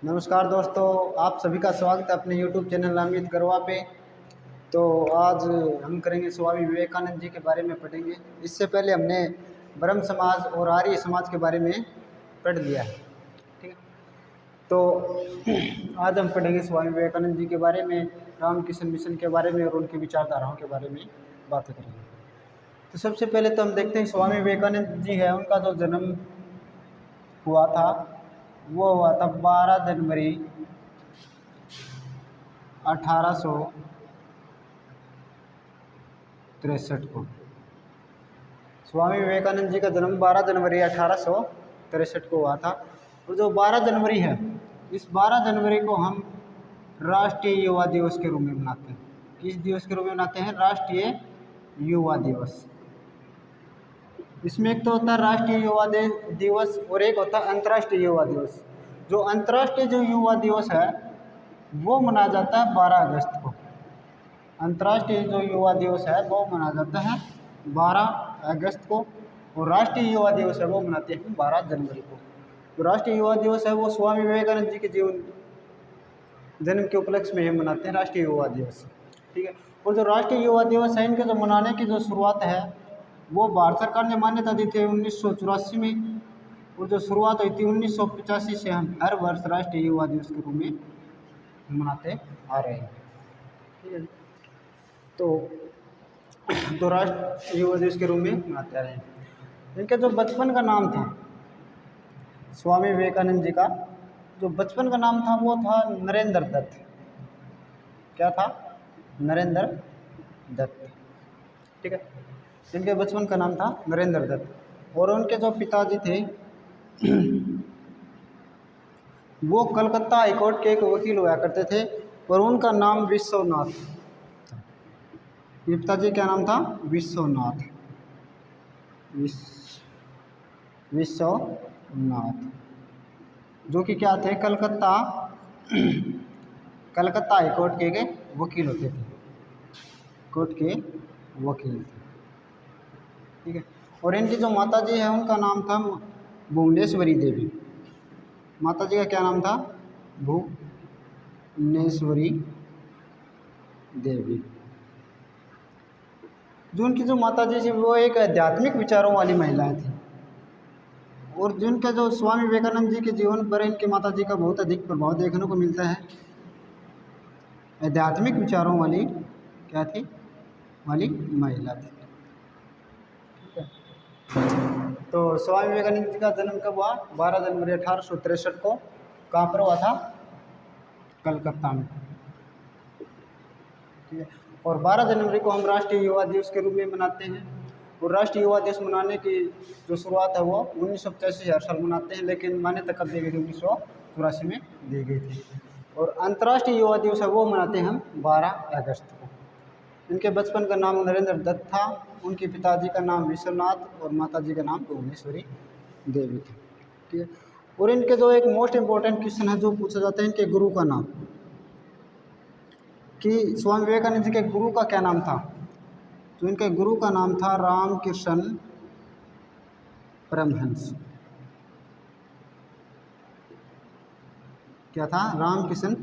नमस्कार दोस्तों, आप सभी का स्वागत है अपने YouTube चैनल अमित गरवा पे। तो आज हम करेंगे स्वामी विवेकानंद जी के बारे में पढ़ेंगे। इससे पहले हमने ब्रह्म समाज और आर्य समाज के बारे में पढ़ लिया है, ठीक है। तो आज हम पढ़ेंगे स्वामी विवेकानंद जी के बारे में, रामकृष्ण मिशन के बारे में और उनकी विचारधाराओं के बारे में बातें करेंगे। तो सबसे पहले तो हम देखते हैं स्वामी विवेकानंद जी है, उनका जो जन्म हुआ था वो हुआ था 12 जनवरी 1863 को। स्वामी विवेकानंद जी का जन्म 12 जनवरी 1863 को हुआ था। और जो 12 जनवरी है, इस 12 जनवरी को हम राष्ट्रीय युवा दिवस के रूप में मनाते हैं। किस दिवस के रूप में मनाते हैं? राष्ट्रीय युवा दिवस। इसमें एक तो होता है राष्ट्रीय युवा दिवस और एक होता है अंतर्राष्ट्रीय युवा दिवस। जो अंतर्राष्ट्रीय जो युवा दिवस है वो मनाया जाता है 12 अगस्त को। अंतर्राष्ट्रीय जो युवा दिवस है वो मनाया जाता है 12 अगस्त को, और राष्ट्रीय युवा दिवस है वो मनाते हैं 12 जनवरी को। तो राष्ट्रीय युवा दिवस है वो स्वामी विवेकानंद जी के जन्म के उपलक्ष्य में हम मनाते हैं राष्ट्रीय युवा दिवस, ठीक है। और जो राष्ट्रीय युवा दिवस है, इनके जो मनाने की जो शुरुआत है वो भारत सरकार ने मान्यता दी थी 1984 में, और जो शुरुआत हुई थी 1985 से हम हर वर्ष राष्ट्रीय युवा दिवस के रूप में मनाते आ रहे हैं, ठीक है। तो राष्ट्रीय युवा दिवस के रूप में मनाते आ रहे हैं। इनके जो बचपन का नाम था, स्वामी विवेकानंद जी का जो बचपन का नाम था वो था नरेंद्र दत्त। क्या था? नरेंद्र दत्त, ठीक है। इनके बचपन का नाम था नरेंद्र दत्त। और उनके जो पिताजी थे वो कलकत्ता हाईकोर्ट के एक वकील हुआ करते थे, और उनका नाम विश्वनाथ था। ये पिताजी क्या नाम था? विश्वनाथ। विश्वनाथ जो कि क्या थे? कलकत्ता हाईकोर्ट के वकील होते थे, कोर्ट के वकील थे, ठीक है। और इनकी जो माता जी है उनका नाम था भुवनेश्वरी देवी। माता जी का क्या नाम था? भुवनेश्वरी देवी। जो उनकी जो माता जी थी वो एक आध्यात्मिक विचारों वाली महिलाएं थी, और जिनका जो स्वामी विवेकानंद जी के जीवन पर इनकी माता जी का बहुत अधिक प्रभाव देखने को मिलता है। आध्यात्मिक विचारों वाली क्या थी? वाली महिला थी, ठीक है। तो स्वामी विवेकानंद जी का जन्म कब हुआ? 12 जनवरी 1863 को। कहाँ पर हुआ था? कलकत्ता में, ठीक है। और 12 जनवरी को हम राष्ट्रीय युवा दिवस के रूप में मनाते हैं। और राष्ट्रीय युवा दिवस मनाने की जो शुरुआत है वो 1985 हर साल मनाते हैं, लेकिन मान्यता कब दी गई थी? 1984 में दी गई थी। और अंतर्राष्ट्रीय युवा दिवस है वो मनाते हैं हम 12 अगस्त को। इनके बचपन का नाम नरेंद्र दत्त था, उनके पिताजी का नाम विश्वनाथ और माताजी का नाम भुवनेश्वरी देवी थी, ठीक है। और इनके जो एक मोस्ट इम्पोर्टेंट क्वेश्चन है जो पूछा जाता है इनके गुरु का नाम, कि स्वामी विवेकानंद जी के गुरु का क्या नाम था? तो इनके गुरु का नाम था रामकृष्ण परमहंस। क्या था? रामकृष्ण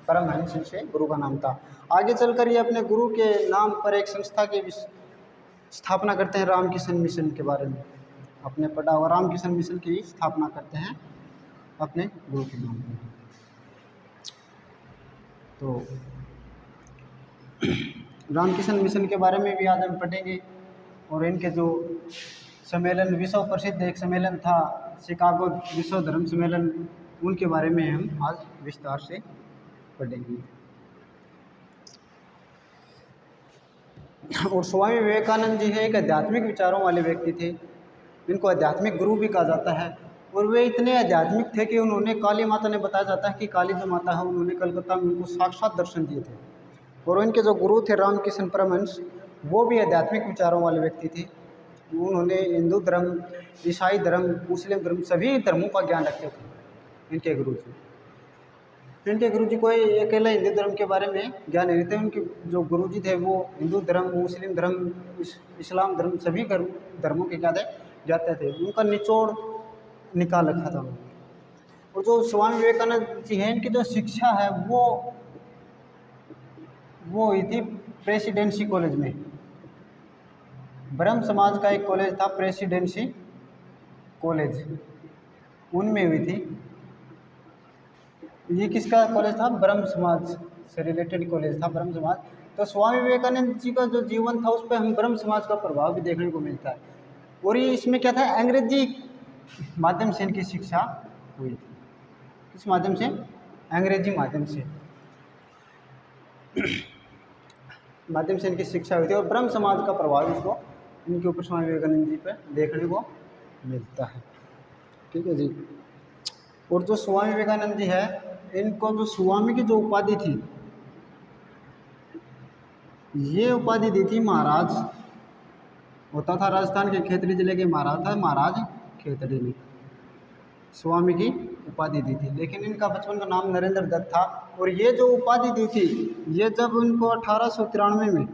परमहंस इनसे गुरु का नाम था। आगे चलकर ये अपने गुरु के नाम पर एक संस्था की स्थापना करते हैं, रामकृष्ण मिशन के बारे में अपने पढ़ा हुआ। रामकृष्ण मिशन की स्थापना करते हैं अपने गुरु के नाम पर। तो रामकृष्ण मिशन के बारे में भी आज हम पढ़ेंगे। और इनके जो सम्मेलन, विश्व प्रसिद्ध एक सम्मेलन था शिकागो विश्व धर्म सम्मेलन, उनके बारे में हम आज विस्तार से पढ़ेंगे। और स्वामी विवेकानंद जी है एक आध्यात्मिक विचारों वाले व्यक्ति थे। इनको आध्यात्मिक गुरु भी कहा जाता है। और वे इतने आध्यात्मिक थे कि उन्होंने, काली माता ने बताया जाता है कि काली जो माता है उन्होंने कलकत्ता में उनको साक्षात दर्शन दिए थे। और उनके जो गुरु थे रामकृष्ण परमहंस, वो भी आध्यात्मिक विचारों वाले व्यक्ति थे। उन्होंने हिंदू धर्म, ईसाई धर्म, मुस्लिम धर्म सभी धर्मों का ज्ञान रखते थे इनके गुरु जी। इनके गुरु जी कोई अकेले हिंदू धर्म के बारे में ज्ञान नहीं थे। उनके जो गुरु जी थे वो हिंदू धर्म, मुस्लिम धर्म, इस्लाम धर्म सभी धर्मों के ज़्यादा जाते थे। उनका निचोड़ निकाल रखा था उन्होंने। और जो स्वामी विवेकानंद जी हैं इनकी जो शिक्षा है वो हुई थी प्रेसिडेंसी कॉलेज में। ब्रह्म समाज का एक कॉलेज था प्रेसिडेंसी कॉलेज, उनमें हुई थी। ये किसका कॉलेज था? ब्रह्म समाज से रिलेटेड कॉलेज था, ब्रह्म समाज। तो स्वामी विवेकानंद जी का जो जीवन था उस पर हम ब्रह्म समाज का प्रभाव भी देखने को मिलता है। और ये इसमें क्या था, अंग्रेजी माध्यम से इनकी शिक्षा हुई थी। किस माध्यम से? अंग्रेजी माध्यम से इनकी शिक्षा हुई थी। और ब्रह्म समाज का प्रभाव इसको इनके ऊपर स्वामी विवेकानंद जी पर देखने को मिलता है। ठीक है जी। और जो स्वामी विवेकानंद जी है इनको जो स्वामी की जो उपाधि थी, ये उपाधि दी थी महाराज, होता था राजस्थान के खेतड़ी जिले के महाराज था महाराज खेतड़ी ने स्वामी की उपाधि दी थी। लेकिन इनका बचपन का नाम नरेंद्र दत्त था। और ये जो उपाधि दी थी ये जब इनको 1893 में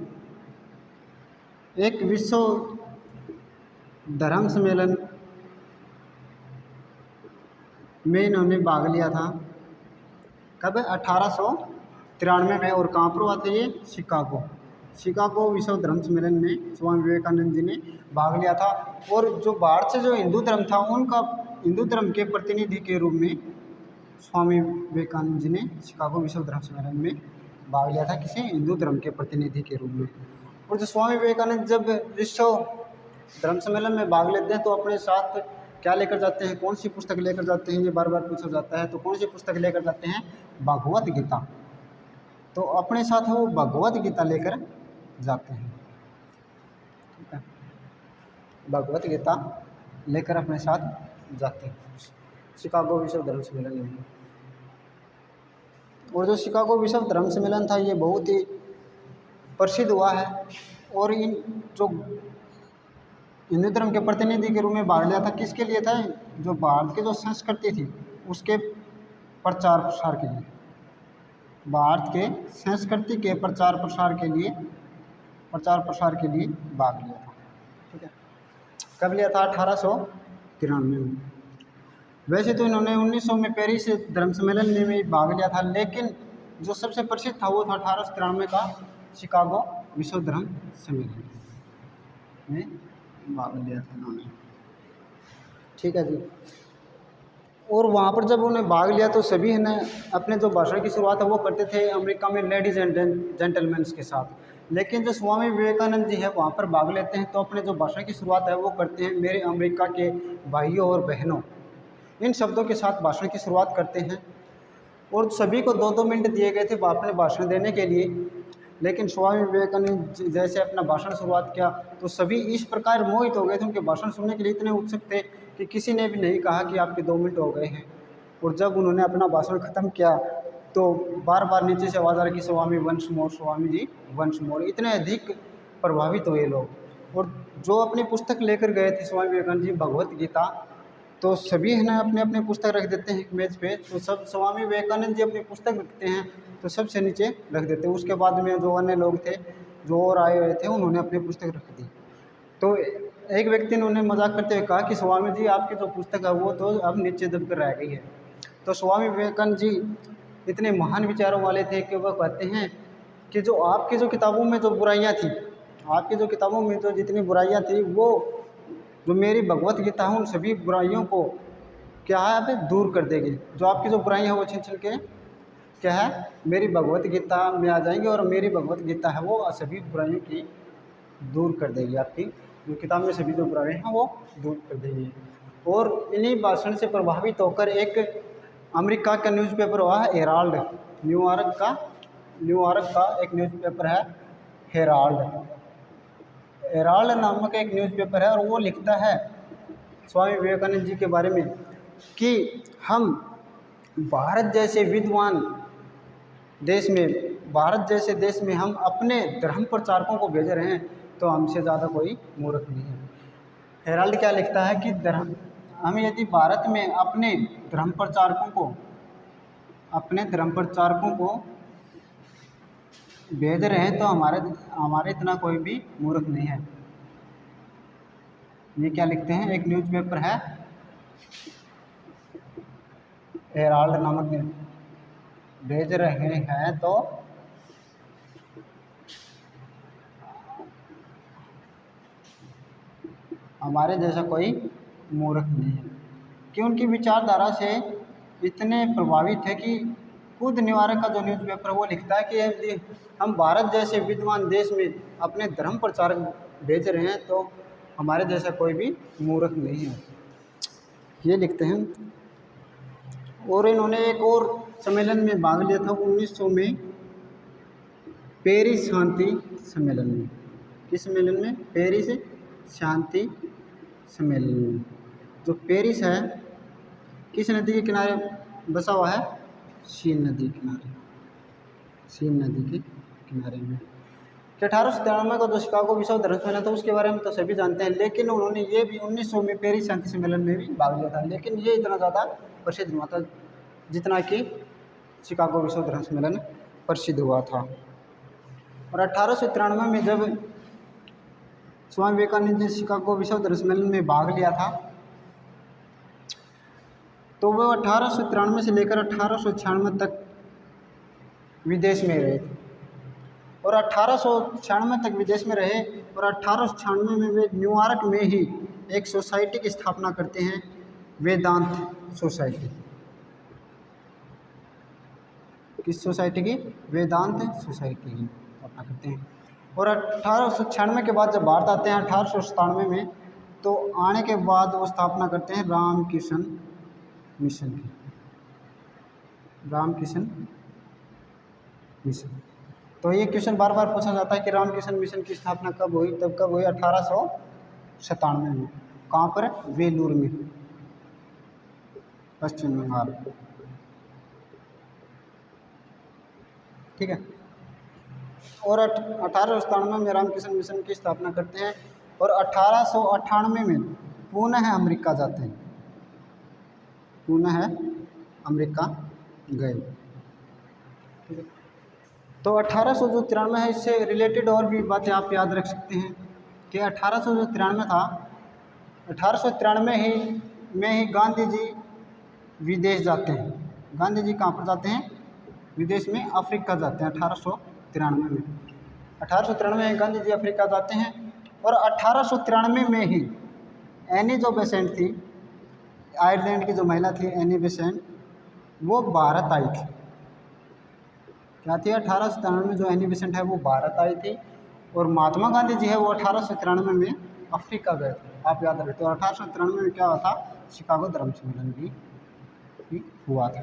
एक विश्व धर्म सम्मेलन में इन्होंने भाग लिया था। कब? 1893 में। और कहाँ पर हुआ था ये? शिकागो विश्व धर्म सम्मेलन में स्वामी विवेकानंद जी ने भाग लिया था। और जो भारत से जो हिंदू धर्म था उनका हिंदू धर्म के प्रतिनिधि के रूप में स्वामी विवेकानंद जी ने शिकागो विश्व धर्म सम्मेलन में भाग लिया था। किसी हिंदू धर्म के प्रतिनिधि के रूप में। और जो स्वामी विवेकानंद जब विश्व धर्म सम्मेलन में भाग लेते हैं तो अपने साथ क्या लेकर जाते हैं? कौन सी पुस्तक लेकर जाते हैं? ये बार बार पूछा जाता है। तो कौन सी पुस्तक लेकर जाते हैं? भगवत गीता। तो अपने साथ वो भगवत गीता लेकर जाते हैं। ठीक है, भगवत गीता लेकर अपने साथ जाते हैं शिकागो विश्व धर्म सम्मेलन में। और जो शिकागो विश्व धर्म सम्मेलन था ये बहुत ही प्रसिद्ध हुआ है। और इन जो हिंदू धर्म के प्रतिनिधि के रूप में भाग लिया था, किसके लिए था? जो भारत की जो संस्कृति थी उसके प्रचार प्रसार के लिए, भारत के संस्कृति के प्रचार प्रसार के लिए भाग लिया था। ठीक है, कब लिया था? 1893 में। वैसे तो इन्होंने 1900 में पेरिस धर्म सम्मेलन में भाग लिया था, लेकिन जो सबसे प्रसिद्ध था वो था 1893 का शिकागो विश्व धर्म सम्मेलन में भाग लिया था इन्होंने। ठीक है जी। और वहाँ पर जब उन्होंने भाग लिया तो सभी ने अपने जो भाषण की शुरुआत है वो करते थे अमेरिका में लेडीज एंड जेंटलमैन के साथ। लेकिन जो स्वामी विवेकानंद जी है वहाँ पर भाग लेते हैं तो अपने जो भाषण की शुरुआत है वो करते हैं मेरे अमेरिका के भाइयों और बहनों, इन शब्दों के साथ भाषण की शुरुआत करते हैं। और सभी को 2-2 मिनट दिए गए थे अपने भाषण देने के लिए। लेकिन स्वामी विवेकानंद जैसे अपना भाषण शुरुआत किया तो सभी इस प्रकार मोहित हो गए थे, उनके भाषण सुनने के लिए इतने उत्सुक थे कि किसी ने भी नहीं कहा कि आपके 2 मिनट हो गए हैं। और जब उन्होंने अपना भाषण ख़त्म किया तो बार बार नीचे से आवाज़ आ रही कि स्वामी वंश मोर, स्वामी जी वंश मोर। इतने अधिक प्रभावित हुए लोग। और जो अपनी पुस्तक लेकर गए थे स्वामी विवेकानंद जी भगवत गीता, तो सभी है ना अपने अपने पुस्तक रख देते हैं मेज पे। तो सब स्वामी विवेकानंद जी अपनी पुस्तक रखते हैं तो सबसे नीचे रख देते हैं। उसके बाद में जो अन्य लोग थे जो और आए हुए थे उन्होंने अपनी पुस्तक रख दी। तो एक व्यक्ति ने उन्हें मजाक करते हुए कहा कि स्वामी जी आपकी जो पुस्तक है वो तो अब नीचे दब कर रह गई है। तो स्वामी विवेकानंद जी इतने महान विचारों वाले थे कि वह कहते हैं कि जो आपकी जो किताबों में जो बुराइयाँ थी, आपकी जो किताबों में जो जितनी बुराइयाँ थी वो जो मेरी भगवत गीता है उन सभी बुराइयों को क्या है अभी दूर कर देगी। जो आपकी जो बुराइयाँ हैं वो छिन छिन के क्या है मेरी भगवत गीता में आ जाएंगी और मेरी भगवत गीता है वो सभी बुराइयों की दूर कर देगी। आपकी जो किताब में सभी जो बुराइयाँ हैं वो दूर कर देगी। और इन्हीं भाषण से प्रभावित होकर एक अमेरिका का न्यूज़पेपर हुआ है हेराल्ड, न्यूयॉर्क का एक न्यूज़पेपर है हेराल्ड नामक एक न्यूज़पेपर है। और वो लिखता है स्वामी विवेकानंद जी के बारे में कि हम भारत जैसे विद्वान देश में, भारत जैसे देश में हम अपने धर्म प्रचारकों को भेज रहे हैं तो हमसे ज़्यादा कोई मूर्ख नहीं है। हेराल्ड क्या लिखता है कि हम यदि भारत में अपने धर्म प्रचारकों को भेज रहे हैं तो हमारे इतना कोई भी मूर्ख नहीं है। ये क्या लिखते हैं? एक न्यूज़पेपर है हेराल्ड नामक भेज रहे हैं तो हमारे जैसा कोई मूर्ख नहीं है। कि उनकी विचारधारा से इतने प्रभावित है कि खुद निवारक का जो न्यूज़पेपर है वो लिखता है कि यदि हम भारत जैसे विद्वान देश में अपने धर्म प्रचारक भेज रहे हैं तो हमारे जैसा कोई भी मूर्ख नहीं है, ये लिखते हैं। और इन्होंने एक और सम्मेलन में भाग लिया था 1900 में, पेरिस शांति सम्मेलन में। किस सम्मेलन में? पेरिस शांति सम्मेलन में। जो पेरिस है किस नदी के किनारे बसा हुआ है? सीन नदी के किनारे, सीन नदी के किनारे में। कि 1893 का जो शिकागो विश्व धर्म सम्मेलन था उसके बारे में तो सभी जानते हैं, लेकिन उन्होंने ये भी 1900 में पेरिस शांति सम्मेलन में भी भाग लिया था, लेकिन ये इतना ज़्यादा प्रसिद्ध हुआ था जितना कि शिकागो विश्व धर्म सम्मेलन प्रसिद्ध हुआ था। और 1893 में जब स्वामी विवेकानंद जी शिकागो विश्व धर्म सम्मेलन में भाग लिया था तो वो 1893 से लेकर 1896 तक विदेश में रहे थे। और 1896 तक विदेश में रहे और 1896 में वे न्यूयॉर्क में ही एक सोसाइटी की स्थापना करते हैं, वेदांत सोसाइटी। किस सोसाइटी की? वेदांत सोसाइटी की स्थापना करते हैं। और 1896 के बाद जब भारत आते हैं 1897 में, तो आने के बाद वो स्थापना करते हैं रामकृष्ण मिशन की, रामकृष्ण मिशन। तो ये क्वेश्चन बार बार पूछा जाता है कि रामकृष्ण मिशन की स्थापना कब हुई? तब कब हुई? 1897 में। कहाँ पर? वेलूर में, पश्चिम बंगाल। ठीक है। और 1897 में रामकृष्ण मिशन की स्थापना करते हैं और 1898 में पुनः अमेरिका जाते हैं, पुनः अमेरिका गए। ठीक है। तो 1893 है, इससे रिलेटेड और भी बातें आप याद रख सकते हैं कि 1893 था, 1893 में ही गांधी जी विदेश जाते हैं। गांधी जी कहाँ पर जाते हैं? विदेश में, अफ्रीका जाते हैं 1893 में। 1893 में गांधी जी अफ्रीका जाते हैं और 1893 में ही एनी जो बेसेंट थी, आयरलैंड की जो महिला थी एनी बेसेंट, वो भारत आई थी। क्या थी? 1897 में जो एनी बेसेंट है वो भारत आई थी और महात्मा गांधी जी है वो 1893 में अफ्रीका गए थे, आप याद रखते हो। 1893 में क्या हुआ था? शिकागो धर्म सम्मेलन भी हुआ था।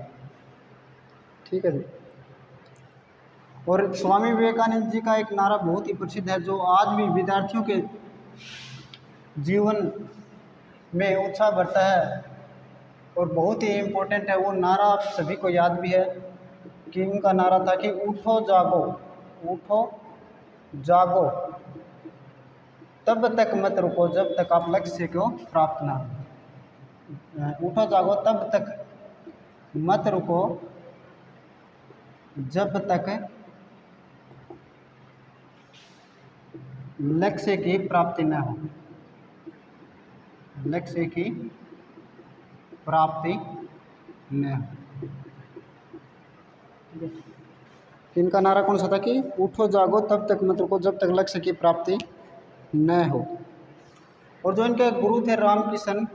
ठीक है जी। और स्वामी विवेकानंद जी का एक नारा बहुत ही प्रसिद्ध है जो आज भी विद्यार्थियों के जीवन में उत्साह भरता है और बहुत ही इम्पोर्टेंट है। वो नारा आप सभी को याद भी है कि उनका नारा था कि उठो जागो, उठो जागो, तब तक मत रुको जब तक आप लक्ष्य को प्राप्त ना हो। उठो जागो तब तक मत रुको जब तक लक्ष्य की प्राप्ति न हो, लक्ष्य की प्राप्ति न हो। इनका नारा कौन सा था? कि उठो जागो तब तक मत रुको जब तक लक्ष्य की प्राप्ति न हो। और जो इनके गुरु थे रामकृष्ण,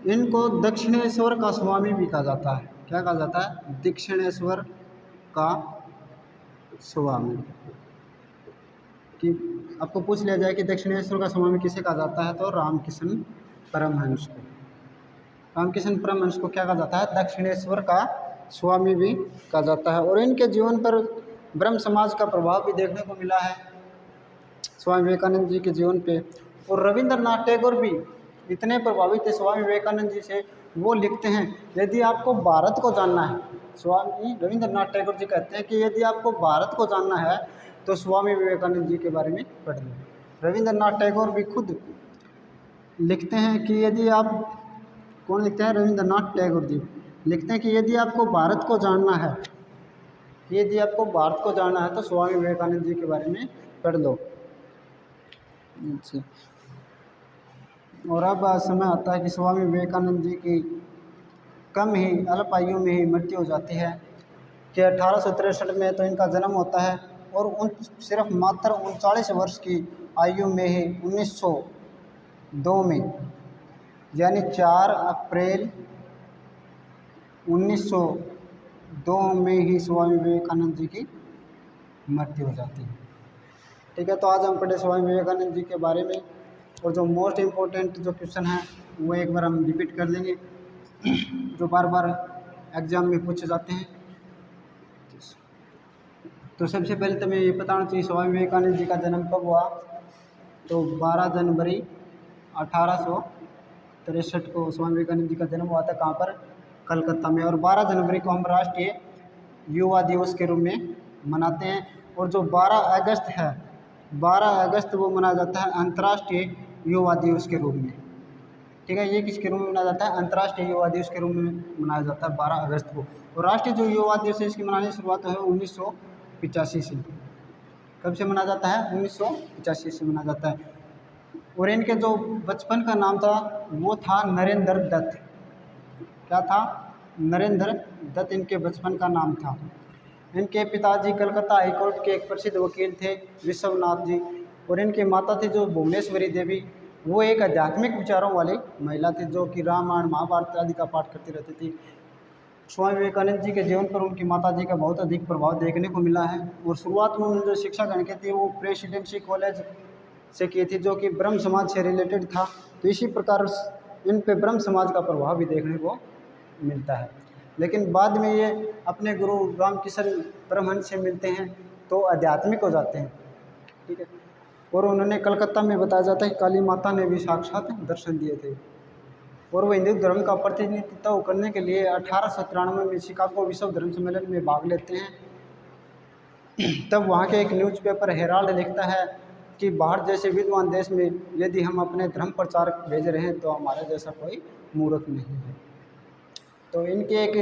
इनको दक्षिणेश्वर का स्वामी भी कहा जाता है। क्या कहा जाता है? दक्षिणेश्वर का स्वामी। कि आपको पूछ लिया जाए कि दक्षिणेश्वर का स्वामी किसे कहा जाता है, तो रामकृष्ण परमहंस को, रामकृष्ण परमहंस को क्या कहा जाता है? दक्षिणेश्वर का स्वामी भी कहा जाता है। और इनके जीवन पर ब्रह्म समाज का प्रभाव भी देखने को मिला है स्वामी विवेकानंद जी के जीवन पे। और रविंद्रनाथ टैगोर भी इतने प्रभावित थे स्वामी विवेकानंद जी से, वो लिखते हैं यदि आपको भारत को जानना है, स्वामी रविंद्रनाथ टैगोर जी कहते हैं कि यदि आपको भारत को जानना है तो स्वामी विवेकानंद जी के बारे में पढ़ लें। रविंद्रनाथ टैगोर भी खुद लिखते हैं कि यदि आप, कौन लिखते हैं? रविंद्रनाथ टैगोर जी लिखते हैं कि यदि आपको भारत को जानना है, यदि आपको भारत को जानना है तो स्वामी विवेकानंद जी के बारे में पढ़ लो। और अब समय आता है कि स्वामी विवेकानंद जी की कम ही अल्प आयु में ही मृत्यु हो जाती है कि 1863 में तो इनका जन्म होता है और उन सिर्फ मात्र 39 वर्ष की आयु में ही 1902 में यानी 4 अप्रैल 1902 में ही स्वामी विवेकानंद जी की मृत्यु हो जाती है। ठीक है, तो आज हम पढ़े स्वामी विवेकानंद जी के बारे में और जो मोस्ट इम्पोर्टेंट जो क्वेश्चन है वो एक बार हम रिपीट कर लेंगे जो बार बार एग्जाम में पूछे जाते हैं। तो सबसे पहले तो मैं ये बताना चाहिए स्वामी विवेकानंद जी का जन्म कब हुआ, तो 12 जनवरी 1863 को स्वामी विवेकानंद जी का जन्म हुआ था। कहाँ पर? कलकत्ता में। और 12 जनवरी को हम राष्ट्रीय युवा दिवस के रूप में मनाते हैं। और जो 12 अगस्त है, 12 अगस्त वो मनाया जाता है अंतर्राष्ट्रीय युवा दिवस के रूप में। ठीक है, ये किसके रूप में मनाया जाता है? अंतर्राष्ट्रीय युवा दिवस के रूप में मनाया जाता है 12 अगस्त को। और राष्ट्रीय जो युवा दिवस है इसकी मनाने की शुरुआत है 1985 से। कब से मनाया जाता है? 1985 से मनाया जाता है। और इनके जो बचपन का नाम था वो था नरेंद्र दत्त। क्या था? नरेंद्र दत्त इनके बचपन का नाम था। इनके पिताजी कलकत्ता हाईकोर्ट के एक प्रसिद्ध वकील थे विश्वनाथ जी, और इनकी माता थी जो भुवनेश्वरी देवी, वो एक आध्यात्मिक विचारों वाली महिला थी जो कि रामायण महाभारत आदि का पाठ करती रहती थी। स्वामी विवेकानंद जी के जीवन पर उनकी माता जी का बहुत अधिक प्रभाव देखने को मिला है। और शुरुआत में उन्होंने जो शिक्षा ग्रहण की थी वो प्रेसिडेंसी कॉलेज से की थी जो कि ब्रह्म समाज से रिलेटेड था। तो इसी प्रकार इन पे ब्रह्म समाज का प्रभाव भी देखने को मिलता है। लेकिन बाद में ये अपने गुरु रामकिशन परमहंस से मिलते हैं तो आध्यात्मिक हो जाते हैं। ठीक है, और उन्होंने कलकत्ता में बताया जाता है कि काली माता ने भी साक्षात दर्शन दिए थे। और वो हिंदू धर्म का प्रतिनिधित्व करने के लिए 1893 में शिकागो विश्व धर्म सम्मेलन में भाग लेते हैं। तब वहाँ के एक न्यूज़पेपर हेराल्ड लिखता है कि भारत जैसे विद्वान देश में यदि हम अपने धर्म प्रचार भेज रहे हैं तो हमारे जैसा कोई मूर्ख नहीं है। तो इनके एक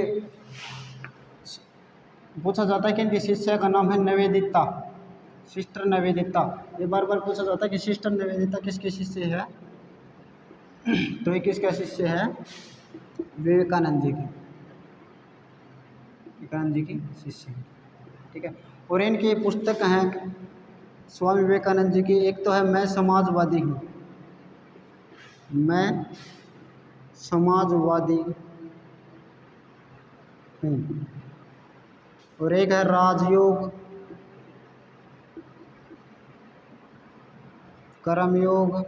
पूछा जाता है कि इनकी शिष्या का नाम है निवेदिता, सिस्टर निवेदिता। ये बार बार पूछा जाता है कि सिस्टर निवेदिता किसके शिष्य है, तो ये किसका शिष्य है? विवेकानंद जी की, विवेकानंद जी की शिष्य है। ठीक है, और इनकी पुस्तक हैं स्वामी विवेकानंद जी की, एक तो है मैं समाजवादी हूँ, मैं समाजवादी हूँ, और एक है राजयोग, कर्मयोग।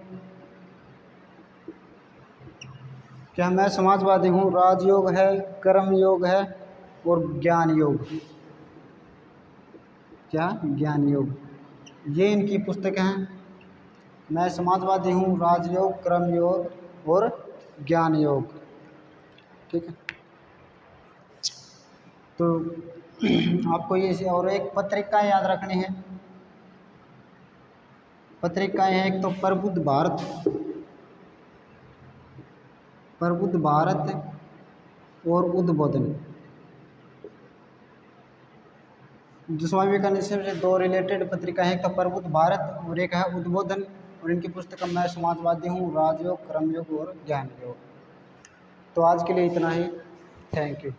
क्या? मैं समाजवादी हूँ, राजयोग है, कर्मयोग है और ज्ञान योग। क्या? ज्ञान योग। ये इनकी पुस्तकें हैं। मैं समाजवादी हूँ, राजयोग, कर्मयोग और ज्ञान योग। ठीक है, तो आपको ये और एक पत्रिकाएं याद रखनी है। पत्रिकाएं हैं एक तो प्रबुद्ध भारत, प्रबुद्ध भारत और उद्बोधन। जो स्वामी विवेकानंद से दो रिलेटेड पत्रिका है, एक तो प्रबुद्ध भारत और एक है उद्बोधन। और इनकी पुस्तक मैं समाजवादी हूँ, राजयोग, कर्मयोग और ज्ञान योग। तो आज के लिए इतना ही। Thank you.